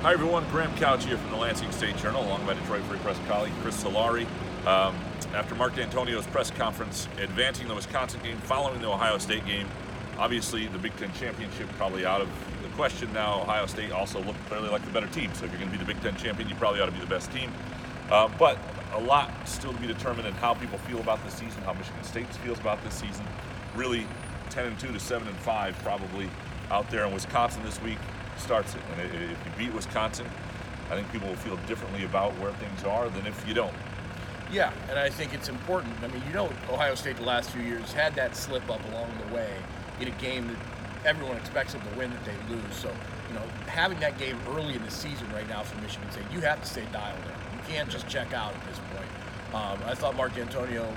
Hi everyone, Graham Couch here from the Lansing State Journal, along with my Detroit Free Press colleague Chris Solari. After Mark D'Antonio's press conference advancing the Wisconsin game following the Ohio State game, obviously the Big Ten championship probably out of the question now. Ohio State also looked clearly like the better team, so if you're going to be the Big Ten champion, you probably ought to be the best team. But a lot still to be determined in how people feel about this season, how Michigan State feels about this season. Really 10-2 to 7-5 probably out there, in Wisconsin this week starts it. And if you beat Wisconsin, I think people will feel differently about where things are than if you don't. Yeah, and I think it's important. I mean, Ohio State the last few years had that slip up along the way in a game that everyone expects them to win, that they lose. So, having that game early in the season right now for Michigan State, you have to stay dialed in. You can't just check out at this point. I thought Mark D'Antonio,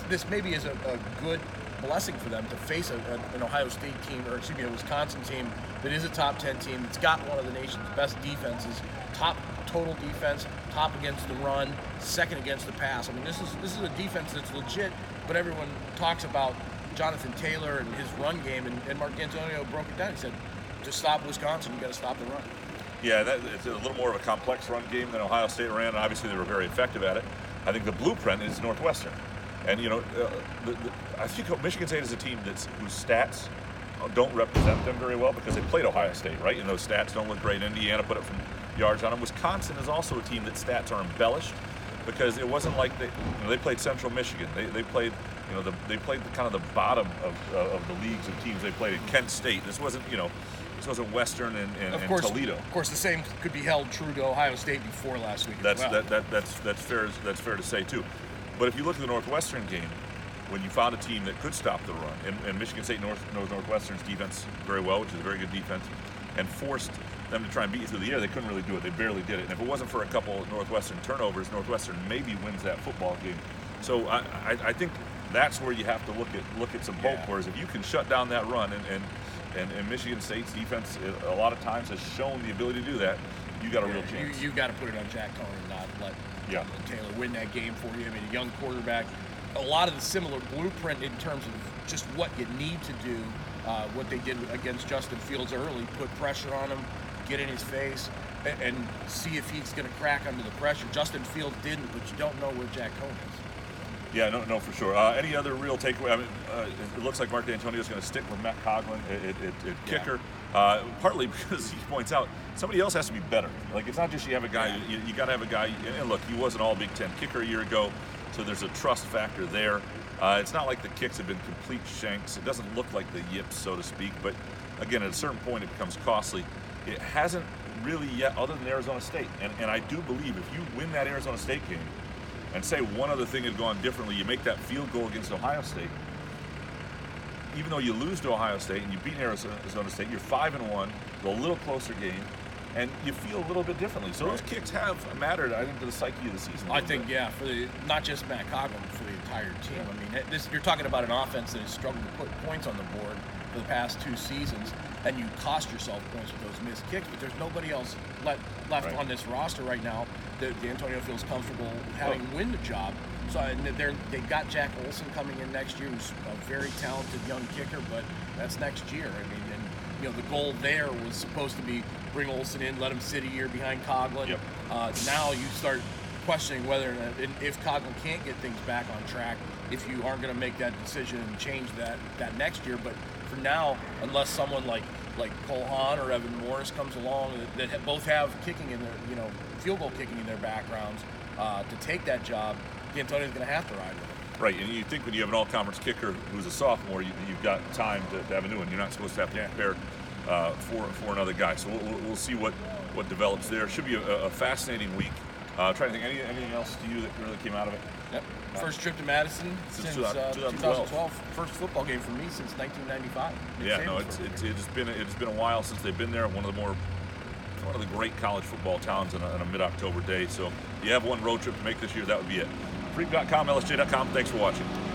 this maybe is a good blessing for them to face an Ohio State team, or excuse me, a Wisconsin team that is a top 10 team, that's got one of the nation's best defenses, top total defense, top against the run, second against the pass. This is a defense that's legit, but everyone talks about Jonathan Taylor and his run game, and Mark D'Antonio broke it down. He said, to stop Wisconsin, you got to stop the run. Yeah, it's a little more of a complex run game than Ohio State ran, and obviously they were very effective at it. I think the blueprint is Northwestern. And, I think Michigan State is a team whose stats don't represent them very well because they played Ohio State, right? And those stats don't look great. Indiana put up some yards on them. Wisconsin is also a team that stats are embellished because it wasn't like they played Central Michigan. They played, they played the kind of the bottom of the leagues of teams they played. Kent State. This wasn't Western and Toledo. Of course, the same could be held true to Ohio State before last week. That's fair. That's fair to say too. But if you look at the Northwestern game, when you found a team that could stop the run, and Michigan State knows Northwestern's defense very well, which is a very good defense, and forced them to try and beat you through the air, they couldn't really do it. They barely did it. And if it wasn't for a couple of Northwestern turnovers, Northwestern maybe wins that football game. So I think that's where you have to look at some hope. Whereas if you can shut down that run, and Michigan State's defense a lot of times has shown the ability to do that, you got a real chance. You got to put it on Jack Cohn and not let Taylor win that game for you. A young quarterback. A lot of the similar blueprint in terms of just what you need to do, what they did against Justin Fields early, put pressure on him, get in his face, and see if he's going to crack under the pressure. Justin Fields didn't, but you don't know where Jack Cohn is. Yeah, no, for sure. Any other real takeaway? It looks like Mark D'Antonio is going to stick with Matt Coghlin at kicker, partly because he points out somebody else has to be better. Like, it's not just you have a guy. You got to have a guy. And look, he was an All Big Ten kicker a year ago, so there's a trust factor there. It's not like the kicks have been complete shanks. It doesn't look like the yips, so to speak. But again, at a certain point, it becomes costly. It hasn't really yet, other than Arizona State. And I do believe if you win that Arizona State game, and say one other thing had gone differently, you make that field goal against Ohio State, even though you lose to Ohio State and you beat Arizona State, you're 5-1, a little closer game, and you feel a little bit differently. So those kicks have mattered, I think, to the psyche of the season. I think, for not just Matt Coghlin, but for the entire team. You're talking about an offense that has struggled to put points on the board for the past 2 seasons, and you cost yourself points with those missed kicks, but there's nobody else left on this roster right now that D'Antonio feels comfortable having win the job. So they've got Jack Olson coming in next year, who's a very talented young kicker, but that's next year. The goal there was supposed to be bring Olson in, let him sit a year behind Coghlin. Yep. Now you start questioning whether or not, if Coghlin can't get things back on track, if you aren't going to make that decision and change that next year. But for now, unless someone like Cole Haan or Evan Morris comes along that both have kicking in their, field goal kicking in their backgrounds to take that job, D'Antonio's going to have to ride with it. Right, and you think when you have an all-conference kicker who's a sophomore, you've got time to have a new one. You're not supposed to have to prepare for another guy. So we'll see what develops there. Should be a fascinating week. Trying to think, anything else to you that really came out of it? Yep. First trip to Madison since 2012. First football game for me since 1995. Yeah, no, it's been a while since they've been there. One of the great college football towns on a mid-October day. So if you have one road trip to make this year, that would be it. Freak.com, LSJ.com. Thanks for watching.